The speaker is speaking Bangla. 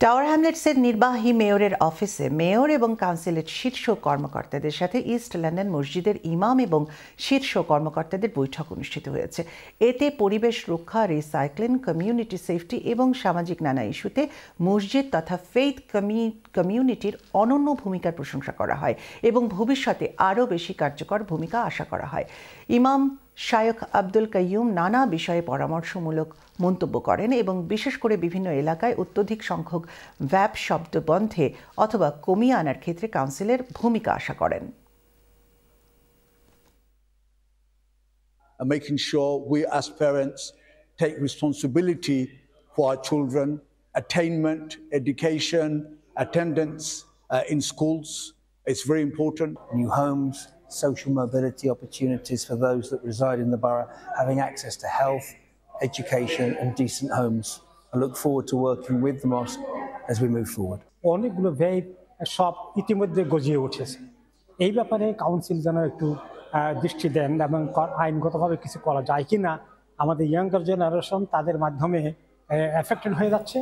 টাওয়ার হ্যামলেটসের নির্বাহী মেয়রের অফিসে মেয়র এবং কাউন্সিলের শীর্ষ কর্মকর্তাদের সাথে ইস্ট লন্ডন মসজিদের ইমাম এবং শীর্ষ কর্মকর্তাদের বৈঠক অনুষ্ঠিত হয়েছে। এতে পরিবেশ রক্ষা, রিসাইক্লিং, কমিউনিটি সেফটি এবং সামাজিক নানা ইস্যুতে মসজিদ তথা ফেইথ কমিউনিটির অনন্য ভূমিকার প্রশংসা করা হয় এবং ভবিষ্যতে আরও বেশি কার্যকর ভূমিকা আশা করা হয়। ইমাম শায়খ আব্দুল কাইয়ুম নানা বিষয়ে পরামর্শমূলক মন্তব্য করেন এবং বিশেষ করে বিভিন্ন এলাকায় অত্যধিক সংখ্যক ভ্যাপ শব্দ বন্ধে অথবা কমিয়ে আনার ক্ষেত্রে কাউন্সিলের ভূমিকা আশা করেন। Making sure we as parents take responsibility for our children, attainment, education, attendance in schools. It's very important. New homes, social mobility opportunities for those that reside in the borough, having access to health, education and decent homes. I look forward to working with the mosque as we move forward. অনেকগুলো ব্যয় সব ইতিমধ্যে গজিয়ে উঠেছে। এই ব্যাপারে কাউন্সিল যেন একটু দৃষ্টি দেন এবং আইনগতভাবে কিছু করা যায় কিনা। আমাদের ইয়াঙ্গার জেনারেশন তাদের মাধ্যমে এফেক্টেড হয়ে যাচ্ছে।